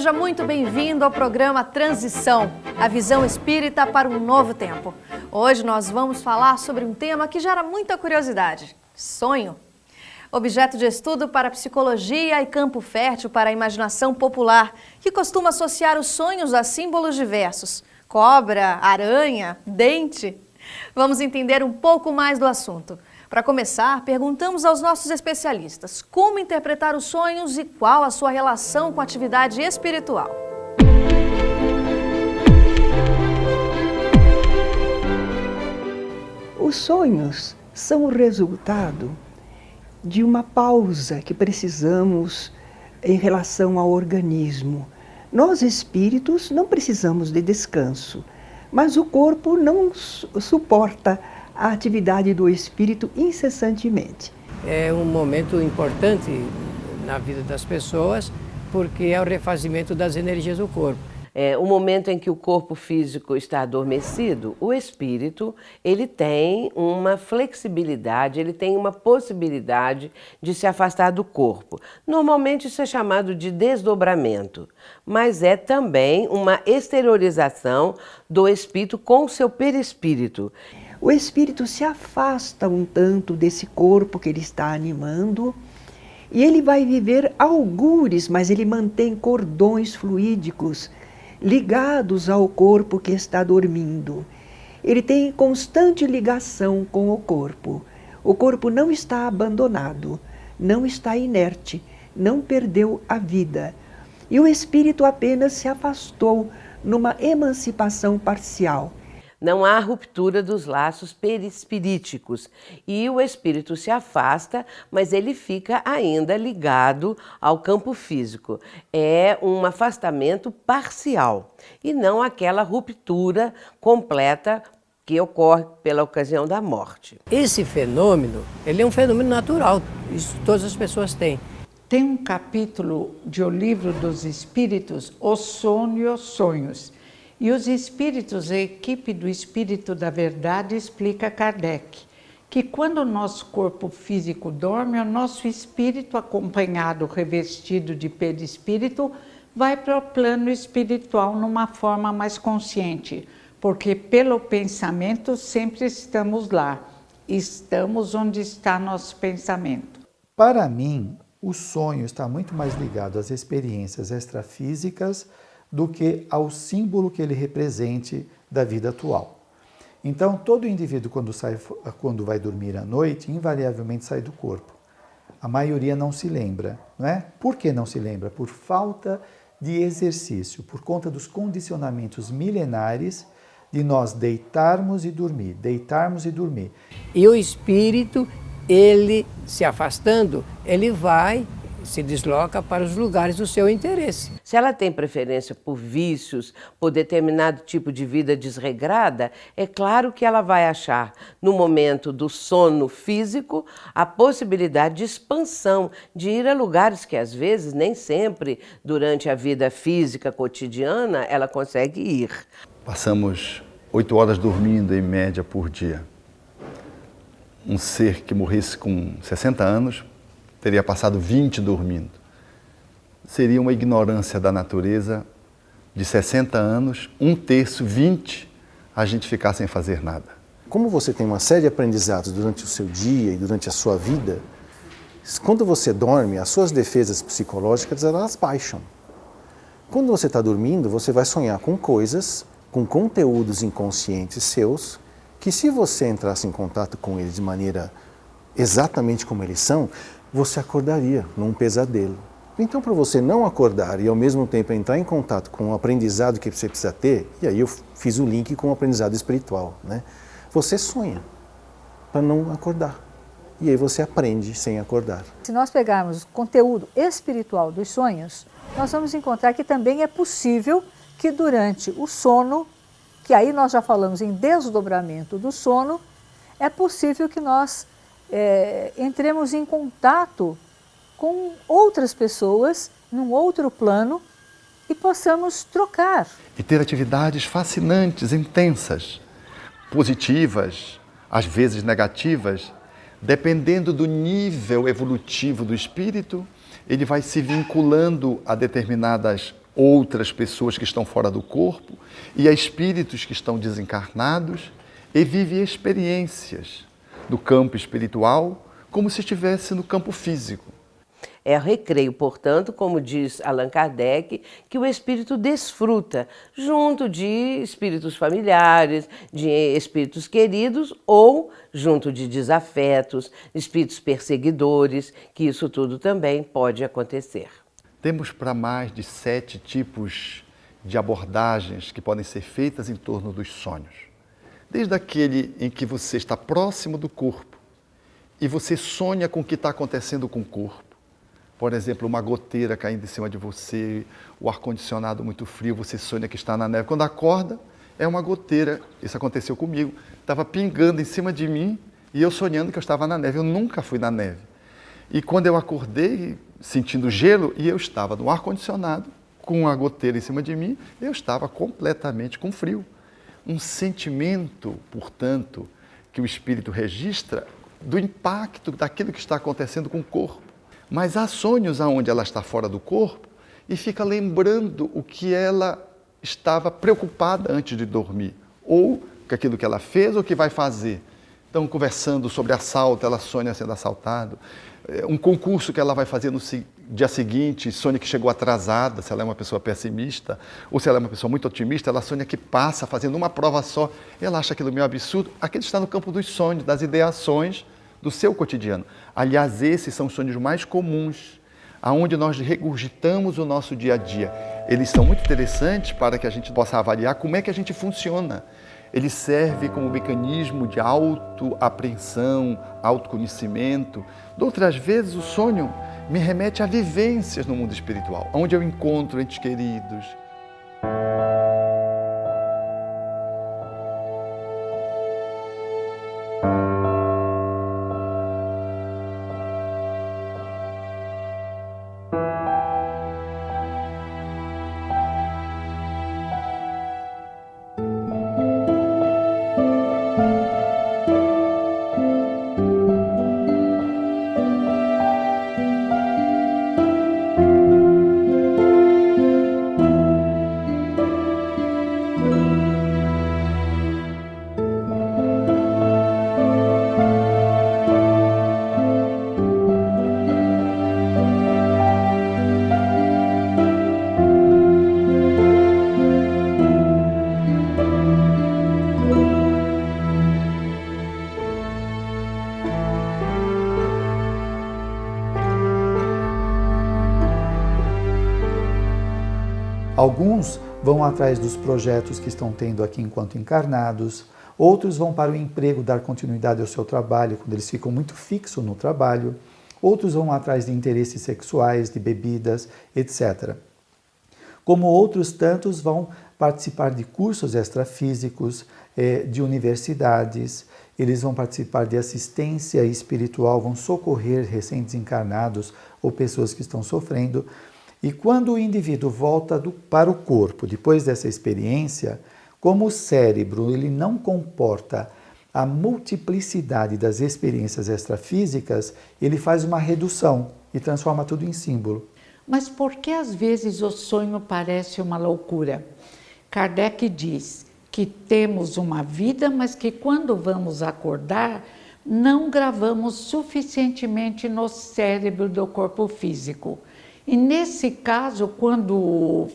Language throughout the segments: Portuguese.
Seja muito bem-vindo ao programa Transição, a visão espírita para um novo tempo. Hoje nós vamos falar sobre um tema que gera muita curiosidade: sonho. Objeto de estudo para a psicologia e campo fértil para a imaginação popular, que costuma associar os sonhos a símbolos diversos: cobra, aranha, dente. Vamos entender um pouco mais do assunto. Para começar, perguntamos aos nossos especialistas como interpretar os sonhos e qual a sua relação com a atividade espiritual. Os sonhos são o resultado de uma pausa que precisamos em relação ao organismo. Nós, espíritos, não precisamos de descanso, mas o corpo não suporta a atividade do espírito incessantemente. É um momento importante na vida das pessoas, porque é o refazimento das energias do corpo. É o momento em que o corpo físico está adormecido, o espírito ele tem uma flexibilidade, ele tem uma possibilidade de se afastar do corpo. Normalmente isso é chamado de desdobramento, mas é também uma exteriorização do espírito com o seu perispírito. O espírito se afasta um tanto desse corpo que ele está animando e ele vai viver algures, mas ele mantém cordões fluídicos ligados ao corpo que está dormindo. Ele tem constante ligação com o corpo. O corpo não está abandonado, não está inerte, não perdeu a vida. E o espírito apenas se afastou numa emancipação parcial. Não há ruptura dos laços perispiríticos e o espírito se afasta, mas ele fica ainda ligado ao campo físico. É um afastamento parcial e não aquela ruptura completa que ocorre pela ocasião da morte. Esse fenômeno, ele é um fenômeno natural, isso todas as pessoas têm. Tem um capítulo de O Livro dos Espíritos, O Sono e os Sonhos. E os espíritos, a equipe do Espírito da Verdade explica a Kardec que quando o nosso corpo físico dorme, o nosso espírito, acompanhado, revestido de perispírito, vai para o plano espiritual numa forma mais consciente, porque pelo pensamento sempre estamos lá, estamos onde está nosso pensamento. Para mim, o sonho está muito mais ligado às experiências extrafísicas do que ao símbolo que ele represente da vida atual. Então, todo indivíduo quando vai dormir à noite, invariavelmente sai do corpo. A maioria não se lembra, não é? Por que não se lembra? Por falta de exercício, por conta dos condicionamentos milenares de nós deitarmos e dormir, deitarmos e dormir. E o espírito, ele se afastando, ele se desloca para os lugares do seu interesse. Se ela tem preferência por vícios, por determinado tipo de vida desregrada, é claro que ela vai achar, no momento do sono físico, a possibilidade de expansão, de ir a lugares que às vezes, nem sempre, durante a vida física cotidiana, ela consegue ir. Passamos 8 horas dormindo em média por dia. Um ser que morresse com 60 anos, teria passado 20 dormindo. Seria uma ignorância da natureza de 60 anos, 1/3, 20, a gente ficar sem fazer nada. Como você tem uma série de aprendizados durante o seu dia e durante a sua vida, quando você dorme, as suas defesas psicológicas elas baixam. Quando você está dormindo, você vai sonhar com coisas, com conteúdos inconscientes seus, que se você entrasse em contato com eles de maneira exatamente como eles são, você acordaria num pesadelo. Então, para você não acordar e ao mesmo tempo entrar em contato com o aprendizado que você precisa ter, e aí eu fiz o link com o aprendizado espiritual, né? Você sonha para não acordar. E aí você aprende sem acordar. Se nós pegarmos o conteúdo espiritual dos sonhos, nós vamos encontrar que também é possível que durante o sono, que aí nós já falamos em desdobramento do sono, é possível que nós entremos em contato com outras pessoas, num outro plano, e possamos trocar. E ter atividades fascinantes, intensas, positivas, às vezes negativas, dependendo do nível evolutivo do espírito, ele vai se vinculando a determinadas outras pessoas que estão fora do corpo e a espíritos que estão desencarnados e vive experiências do campo espiritual como se estivesse no campo físico. É recreio, portanto, como diz Allan Kardec, que o espírito desfruta junto de espíritos familiares, de espíritos queridos ou junto de desafetos, espíritos perseguidores, que isso tudo também pode acontecer. Temos para mais de 7 tipos de abordagens que podem ser feitas em torno dos sonhos. Desde aquele em que você está próximo do corpo e você sonha com o que está acontecendo com o corpo. Por exemplo, uma goteira caindo em cima de você, o ar-condicionado muito frio, você sonha que está na neve. Quando acorda, é uma goteira. Isso aconteceu comigo. Estava pingando em cima de mim e eu sonhando que eu estava na neve. Eu nunca fui na neve. E quando eu acordei, sentindo gelo, e eu estava no ar-condicionado, com a goteira em cima de mim, eu estava completamente com frio. Um sentimento, portanto, que o espírito registra do impacto daquilo que está acontecendo com o corpo. Mas há sonhos onde ela está fora do corpo e fica lembrando o que ela estava preocupada antes de dormir, ou com aquilo que ela fez ou que vai fazer. Então, conversando sobre assalto, ela sonha sendo assaltada. Um concurso que ela vai fazer no dia seguinte, sonha que chegou atrasada, se ela é uma pessoa pessimista, ou se ela é uma pessoa muito otimista, ela sonha que passa fazendo uma prova só, e ela acha aquilo meio absurdo. Aquilo está no campo dos sonhos, das ideações do seu cotidiano. Aliás, esses são os sonhos mais comuns, aonde nós regurgitamos o nosso dia a dia. Eles são muito interessantes para que a gente possa avaliar como é que a gente funciona. Ele serve como mecanismo de autoapreensão, autoconhecimento. De outras vezes, o sonho me remete a vivências no mundo espiritual, onde eu encontro entes queridos. Alguns vão atrás dos projetos que estão tendo aqui enquanto encarnados, outros vão para o emprego dar continuidade ao seu trabalho, quando eles ficam muito fixos no trabalho, outros vão atrás de interesses sexuais, de bebidas, etc. Como outros tantos vão participar de cursos extrafísicos, de universidades, eles vão participar de assistência espiritual, vão socorrer recém-desencarnados ou pessoas que estão sofrendo. E quando o indivíduo volta para o corpo, depois dessa experiência, como o cérebro ele não comporta a multiplicidade das experiências extrafísicas, ele faz uma redução e transforma tudo em símbolo. Mas por que às vezes o sonho parece uma loucura? Kardec diz que temos uma vida, mas que quando vamos acordar, não gravamos suficientemente no cérebro do corpo físico. E nesse caso, quando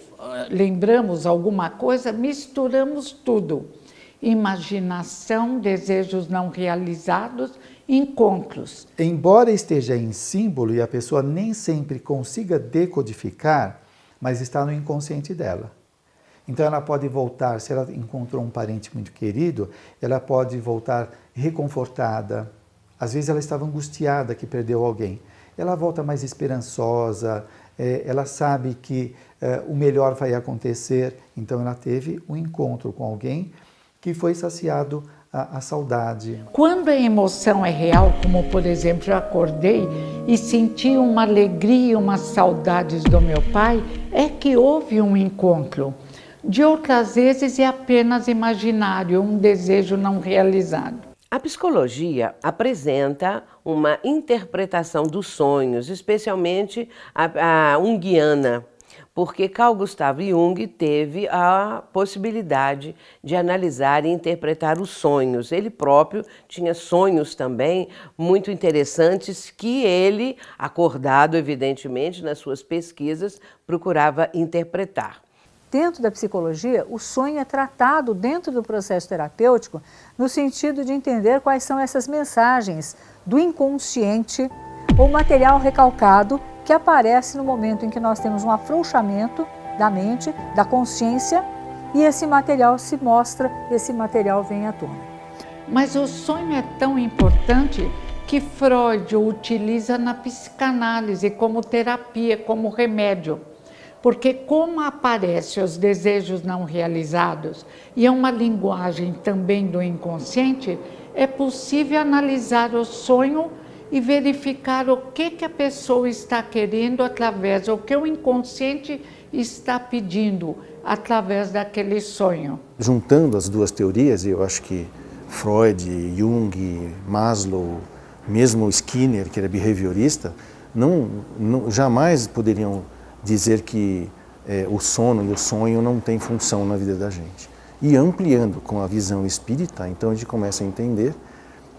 lembramos alguma coisa, misturamos tudo. Imaginação, desejos não realizados, encontros. Embora esteja em símbolo e a pessoa nem sempre consiga decodificar, mas está no inconsciente dela. Então ela pode voltar, se ela encontrou um parente muito querido, ela pode voltar reconfortada. Às vezes ela estava angustiada que perdeu alguém. Ela volta mais esperançosa, ela sabe que o melhor vai acontecer, então ela teve um encontro com alguém que foi saciado a saudade. Quando a emoção é real, como por exemplo eu acordei e senti uma alegria, umas saudades do meu pai, é que houve um encontro. De outras vezes é apenas imaginário, um desejo não realizado. A psicologia apresenta uma interpretação dos sonhos, especialmente a junguiana, porque Carl Gustav Jung teve a possibilidade de analisar e interpretar os sonhos. Ele próprio tinha sonhos também muito interessantes que ele, acordado evidentemente nas suas pesquisas, procurava interpretar. Dentro da psicologia, o sonho é tratado dentro do processo terapêutico no sentido de entender quais são essas mensagens do inconsciente ou material recalcado que aparece no momento em que nós temos um afrouxamento da mente, da consciência, e esse material se mostra, esse material vem à tona. Mas o sonho é tão importante que Freud o utiliza na psicanálise como terapia, como remédio. Porque como aparecem os desejos não realizados e é uma linguagem também do inconsciente, é possível analisar o sonho e verificar o que a pessoa está querendo através, o que o inconsciente está pedindo através daquele sonho. Juntando as duas teorias, eu acho que Freud, Jung, Maslow, mesmo Skinner, que era behaviorista, jamais poderiam dizer que o sono e o sonho não têm função na vida da gente. E ampliando com a visão espírita, então a gente começa a entender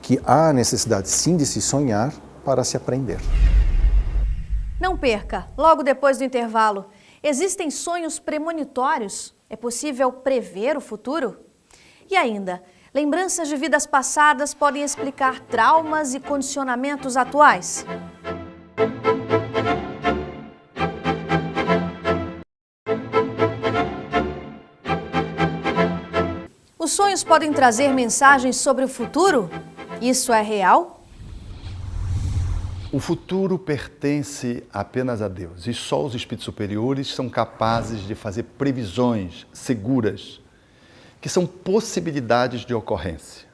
que há necessidade sim de se sonhar para se aprender. Não perca, logo depois do intervalo, existem sonhos premonitórios? É possível prever o futuro? E ainda, lembranças de vidas passadas podem explicar traumas e condicionamentos atuais? Os sonhos podem trazer mensagens sobre o futuro? Isso é real? O futuro pertence apenas a Deus e só os espíritos superiores são capazes de fazer previsões seguras, que são possibilidades de ocorrência.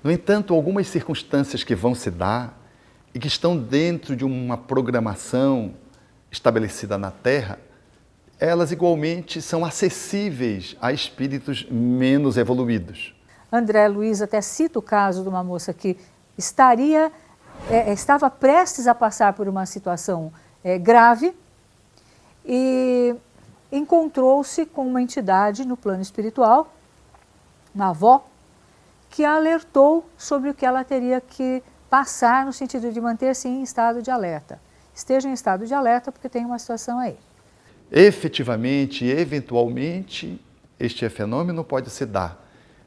No entanto, algumas circunstâncias que vão se dar e que estão dentro de uma programação estabelecida na Terra, elas igualmente são acessíveis a espíritos menos evoluídos. André Luiz até cita o caso de uma moça que estava prestes a passar por uma situação grave e encontrou-se com uma entidade no plano espiritual, uma avó, que a alertou sobre o que ela teria que passar no sentido de manter-se em estado de alerta. Esteja em estado de alerta porque tem uma situação aí. Efetivamente, eventualmente, este fenômeno pode se dar.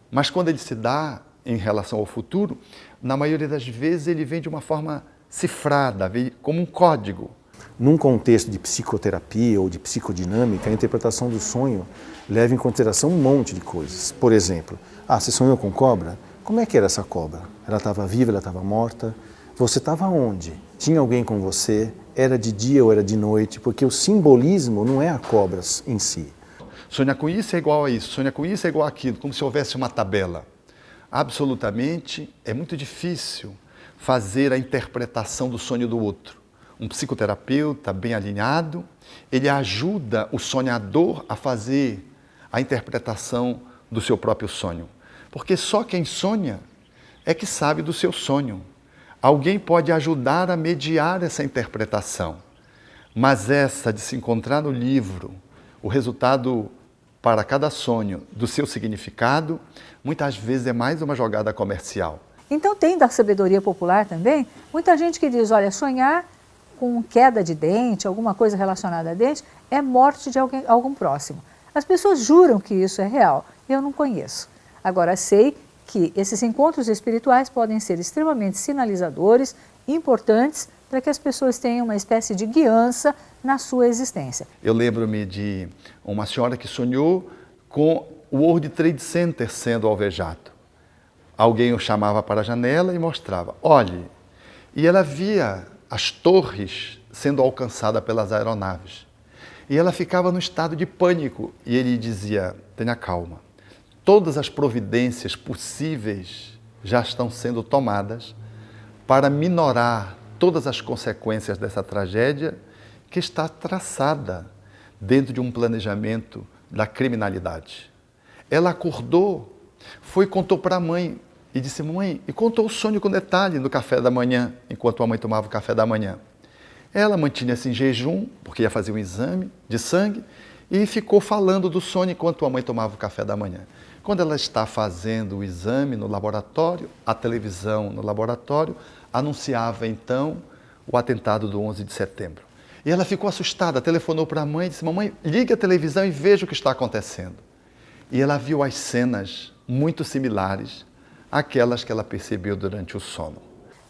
Mas quando ele se dá em relação ao futuro, na maioria das vezes ele vem de uma forma cifrada, vem como um código. Num contexto de psicoterapia ou de psicodinâmica, a interpretação do sonho leva em consideração um monte de coisas. Por exemplo, você sonhou com cobra? Como é que era essa cobra? Ela estava viva, ela estava morta? Você estava onde? Tinha alguém com você? Era de dia ou era de noite? Porque o simbolismo não é a cobra em si. Sonhar com isso é igual a isso, sonhar com isso é igual àquilo, como se houvesse uma tabela. Absolutamente, é muito difícil fazer a interpretação do sonho do outro. Um psicoterapeuta bem alinhado, ele ajuda o sonhador a fazer a interpretação do seu próprio sonho. Porque só quem sonha é que sabe do seu sonho. Alguém pode ajudar a mediar essa interpretação. Mas essa de se encontrar no livro, o resultado para cada sonho do seu significado, muitas vezes é mais uma jogada comercial. Então tem da sabedoria popular também, muita gente que diz, olha, sonhar com queda de dente, alguma coisa relacionada a dente, é morte de algum próximo. As pessoas juram que isso é real, eu não conheço. Agora sei que esses encontros espirituais podem ser extremamente sinalizadores, importantes, para que as pessoas tenham uma espécie de guiança na sua existência. Eu lembro-me de uma senhora que sonhou com o World Trade Center sendo alvejado. Alguém o chamava para a janela e mostrava, olhe, e ela via as torres sendo alcançadas pelas aeronaves. E ela ficava no estado de pânico e ele dizia, tenha calma, todas as providências possíveis já estão sendo tomadas para minorar todas as consequências dessa tragédia que está traçada dentro de um planejamento da criminalidade. Ela acordou, foi e contou para a mãe e disse, mãe, e contou o sonho com detalhe no café da manhã, enquanto a mãe tomava o café da manhã. Ela mantinha-se em jejum, porque ia fazer um exame de sangue, e ficou falando do sonho enquanto a mãe tomava o café da manhã. Quando ela está fazendo o exame no laboratório, a televisão no laboratório anunciava então o atentado do 11 de setembro. E ela ficou assustada, telefonou para a mãe e disse: mamãe, ligue a televisão e veja o que está acontecendo. E ela viu as cenas muito similares àquelas que ela percebeu durante o sono.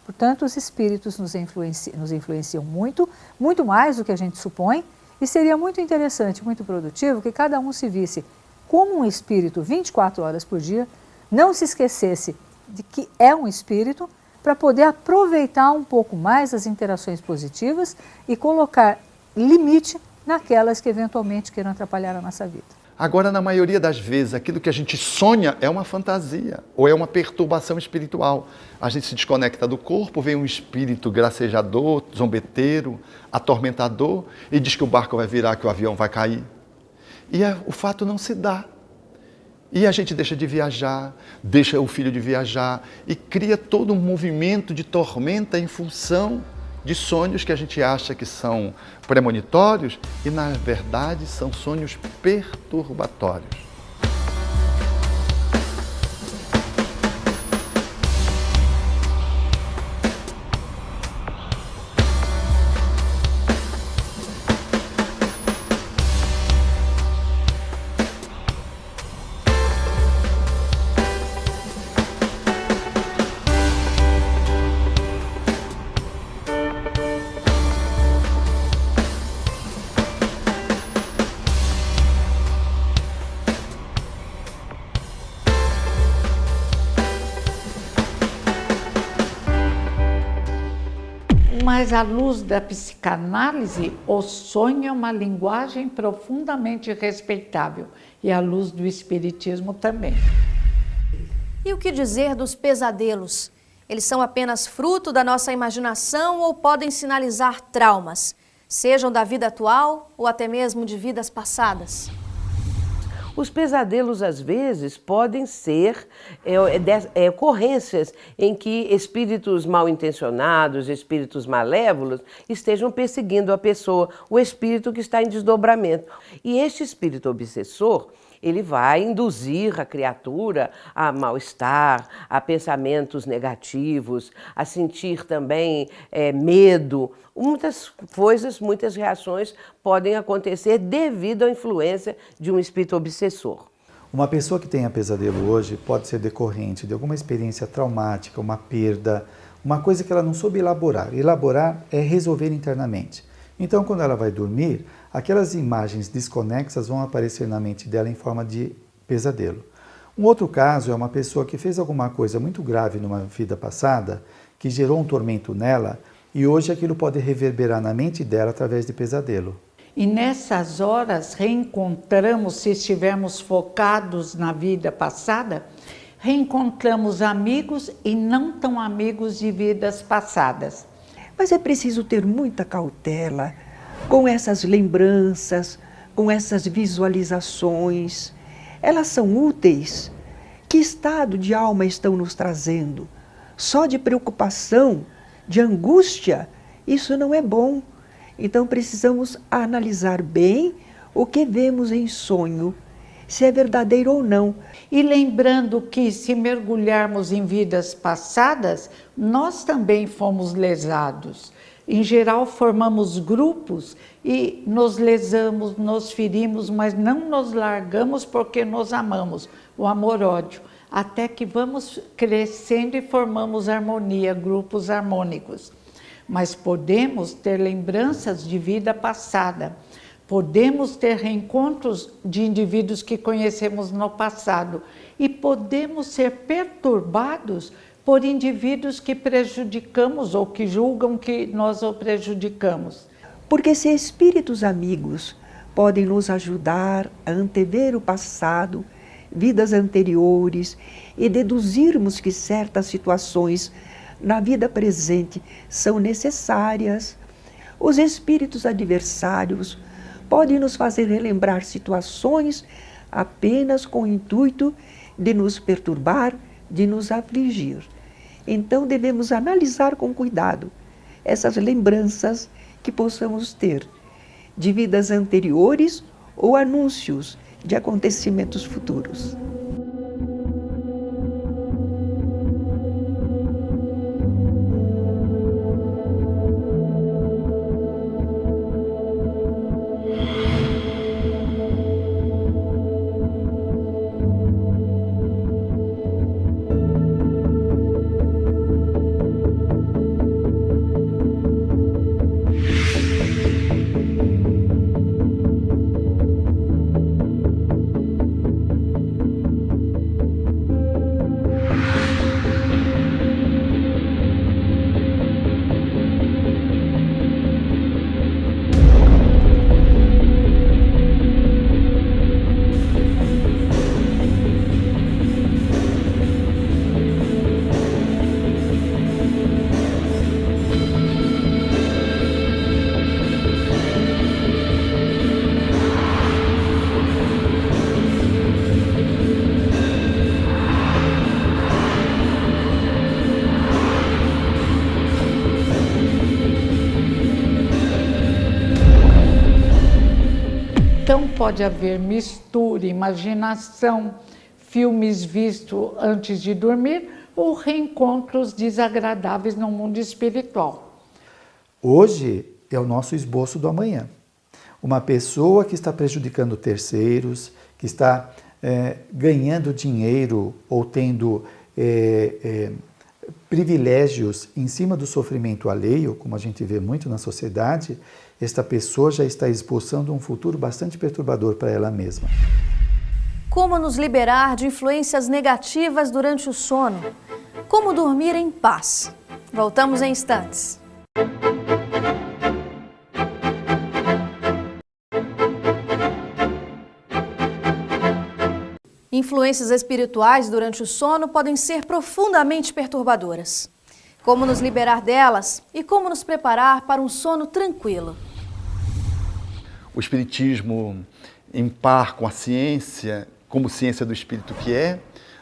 Portanto, os espíritos nos influenciam muito, muito mais do que a gente supõe, e seria muito interessante, muito produtivo que cada um se visse como um espírito 24 horas por dia, não se esquecesse de que é um espírito, para poder aproveitar um pouco mais as interações positivas e colocar limite naquelas que eventualmente queiram atrapalhar a nossa vida. Agora, na maioria das vezes, aquilo que a gente sonha é uma fantasia ou é uma perturbação espiritual. A gente se desconecta do corpo, vem um espírito gracejador, zombeteiro, atormentador e diz que o barco vai virar, que o avião vai cair. E o fato não se dá. E a gente deixa de viajar, deixa o filho de viajar e cria todo um movimento de tormenta em função de sonhos que a gente acha que são premonitórios e, na verdade, são sonhos perturbatórios. Mas à luz da psicanálise, o sonho é uma linguagem profundamente respeitável e à luz do espiritismo também. E o que dizer dos pesadelos? Eles são apenas fruto da nossa imaginação ou podem sinalizar traumas, sejam da vida atual ou até mesmo de vidas passadas? Os pesadelos, às vezes, podem ser ocorrências em que espíritos mal intencionados, espíritos malévolos, estejam perseguindo a pessoa, o espírito que está em desdobramento. E este espírito obsessor, ele vai induzir a criatura a mal-estar, a pensamentos negativos, a sentir também medo. Muitas coisas, muitas reações podem acontecer devido à influência de um espírito obsessor. Uma pessoa que tenha pesadelo hoje pode ser decorrente de alguma experiência traumática, uma perda, uma coisa que ela não soube elaborar. Elaborar é resolver internamente. Então, quando ela vai dormir, aquelas imagens desconexas vão aparecer na mente dela em forma de pesadelo. Um outro caso é uma pessoa que fez alguma coisa muito grave numa vida passada, que gerou um tormento nela, e hoje aquilo pode reverberar na mente dela através de pesadelo. E nessas horas reencontramos, se estivermos focados na vida passada, reencontramos amigos e não tão amigos de vidas passadas. Mas é preciso ter muita cautela com essas lembranças, com essas visualizações. Elas são úteis. Que estado de alma estão nos trazendo? Só de preocupação, de angústia, isso não é bom. Então precisamos analisar bem o que vemos em sonho, se é verdadeiro ou não. E lembrando que se mergulharmos em vidas passadas, nós também fomos lesados. Em geral, formamos grupos e nos lesamos, nos ferimos, mas não nos largamos porque nos amamos, o amor-ódio, até que vamos crescendo e formamos harmonia, grupos harmônicos. Mas podemos ter lembranças de vida passada, podemos ter reencontros de indivíduos que conhecemos no passado e podemos ser perturbados por indivíduos que prejudicamos ou que julgam que nós o prejudicamos. Porque se espíritos amigos podem nos ajudar a antever o passado, vidas anteriores e deduzirmos que certas situações na vida presente são necessárias, os espíritos adversários podem nos fazer relembrar situações apenas com o intuito de nos perturbar, de nos afligir. Então devemos analisar com cuidado essas lembranças que possamos ter, de vidas anteriores ou anúncios de acontecimentos futuros. Então pode haver mistura, imaginação, filmes vistos antes de dormir ou reencontros desagradáveis no mundo espiritual. Hoje é o nosso esboço do amanhã. Uma pessoa que está prejudicando terceiros, que está ganhando dinheiro ou tendo privilégios em cima do sofrimento alheio, como a gente vê muito na sociedade, esta pessoa já está esboçando um futuro bastante perturbador para ela mesma. Como nos liberar de influências negativas durante o sono? Como dormir em paz? Voltamos em instantes. Influências espirituais durante o sono podem ser profundamente perturbadoras. Como nos liberar delas e como nos preparar para um sono tranquilo? O Espiritismo, em par com a ciência, como ciência do Espírito que é,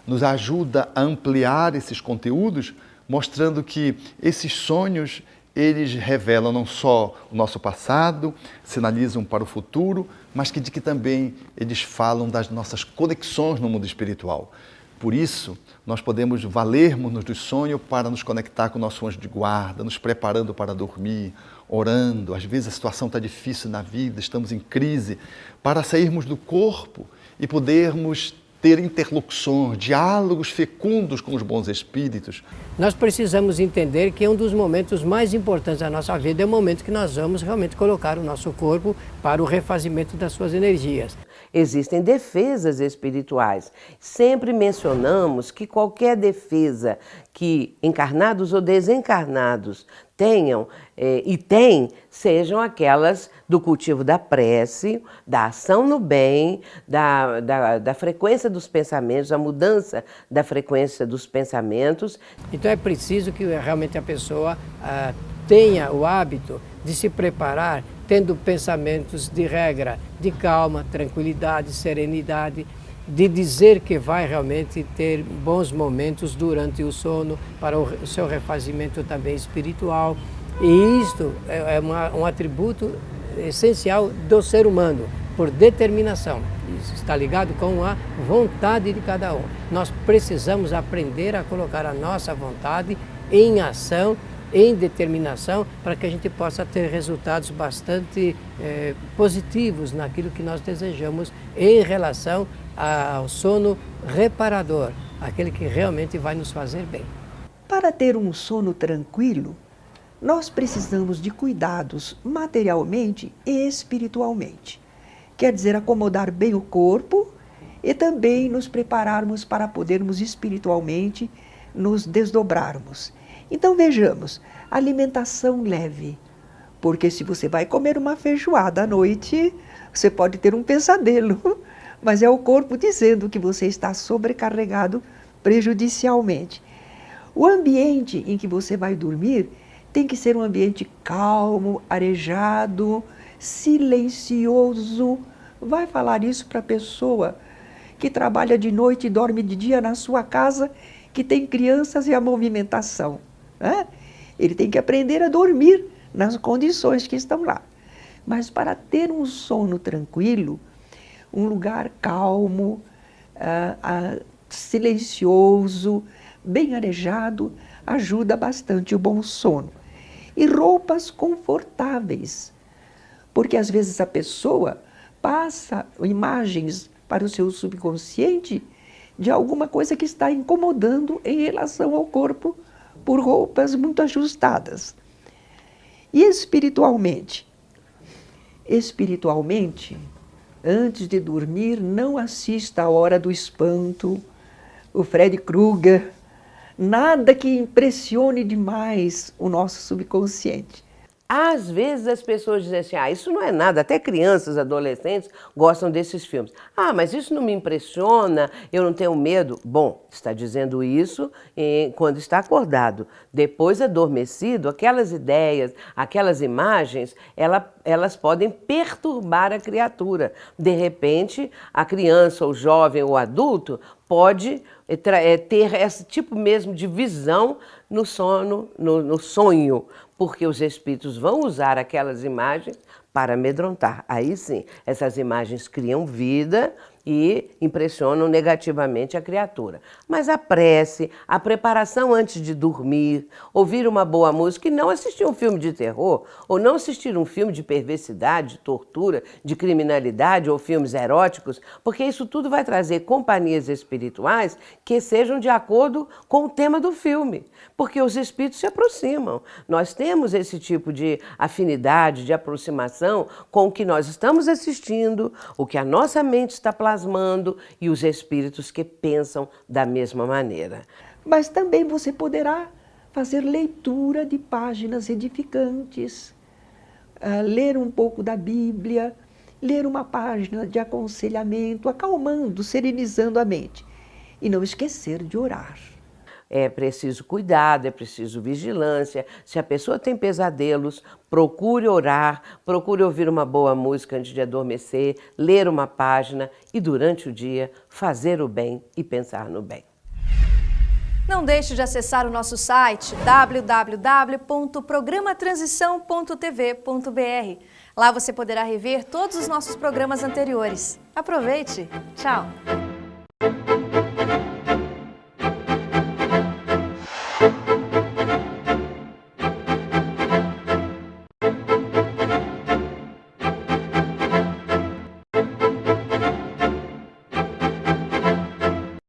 nos ajuda a ampliar esses conteúdos, mostrando que esses sonhos, eles revelam não só o nosso passado, sinalizam para o futuro, mas de que também eles falam das nossas conexões no mundo espiritual. Por isso, nós podemos valermos-nos do sonho para nos conectar com o nosso anjo de guarda, nos preparando para dormir, orando. Às vezes a situação está difícil na vida, estamos em crise, para sairmos do corpo e podermos ter interlocuções, diálogos fecundos com os bons espíritos. Nós precisamos entender que um dos momentos mais importantes da nossa vida é o momento que nós vamos realmente colocar o nosso corpo para o refazimento das suas energias. Existem defesas espirituais. Sempre mencionamos que qualquer defesa que encarnados ou desencarnados tenham e têm, sejam aquelas do cultivo da prece, da ação no bem, da frequência dos pensamentos, a mudança da frequência dos pensamentos. Então é preciso que realmente a pessoa tenha o hábito de se preparar tendo pensamentos de regra, de calma, tranquilidade, serenidade, de dizer que vai realmente ter bons momentos durante o sono para o seu refazimento também espiritual. E isto é um atributo essencial do ser humano, por determinação. Isso está ligado com a vontade de cada um. Nós precisamos aprender a colocar a nossa vontade em ação, em determinação, para que a gente possa ter resultados bastante positivos naquilo que nós desejamos em relação ao sono reparador, aquele que realmente vai nos fazer bem. Para ter um sono tranquilo, nós precisamos de cuidados materialmente e espiritualmente. Quer dizer, acomodar bem o corpo e também nos prepararmos para podermos espiritualmente nos desdobrarmos. Então vejamos, alimentação leve, porque se você vai comer uma feijoada à noite, você pode ter um pesadelo, mas é o corpo dizendo que você está sobrecarregado prejudicialmente. O ambiente em que você vai dormir tem que ser um ambiente calmo, arejado, silencioso. Vai falar isso para a pessoa que trabalha de noite e dorme de dia na sua casa, que tem crianças e a movimentação. Ele tem que aprender a dormir nas condições que estão lá. Mas para ter um sono tranquilo, um lugar calmo, silencioso, bem arejado, ajuda bastante o bom sono. E roupas confortáveis, porque às vezes a pessoa passa imagens para o seu subconsciente de alguma coisa que está incomodando em relação ao corpo por roupas muito ajustadas. E espiritualmente? Espiritualmente, antes de dormir, não assista a Hora do Espanto, o Freddy Krueger, nada que impressione demais o nosso subconsciente. Às vezes as pessoas dizem assim, isso não é nada, até crianças, adolescentes gostam desses filmes. Mas isso não me impressiona, eu não tenho medo. Bom, está dizendo isso quando está acordado. Depois adormecido, aquelas ideias, aquelas imagens, elas podem perturbar a criatura. De repente, a criança, o jovem ou o adulto pode ter esse tipo mesmo de visão no sono, no sonho, porque os espíritos vão usar aquelas imagens para amedrontar. Aí sim, essas imagens criam vida e impressionam negativamente a criatura. Mas a prece, a preparação antes de dormir, ouvir uma boa música e não assistir um filme de terror, ou não assistir um filme de perversidade, de tortura, de criminalidade ou filmes eróticos, porque isso tudo vai trazer companhias espirituais que sejam de acordo com o tema do filme, porque os espíritos se aproximam. Nós temos esse tipo de afinidade, de aproximação com o que nós estamos assistindo, o que a nossa mente está plasmando e os espíritos que pensam da mesma maneira. Mas também você poderá fazer leitura de páginas edificantes, ler um pouco da Bíblia, ler uma página de aconselhamento, acalmando, serenizando a mente. E não esquecer de orar. É preciso cuidado, é preciso vigilância. Se a pessoa tem pesadelos, procure orar, procure ouvir uma boa música antes de adormecer, ler uma página e durante o dia fazer o bem e pensar no bem. Não deixe de acessar o nosso site www.programatransição.tv.br. Lá você poderá rever todos os nossos programas anteriores. Aproveite! Tchau!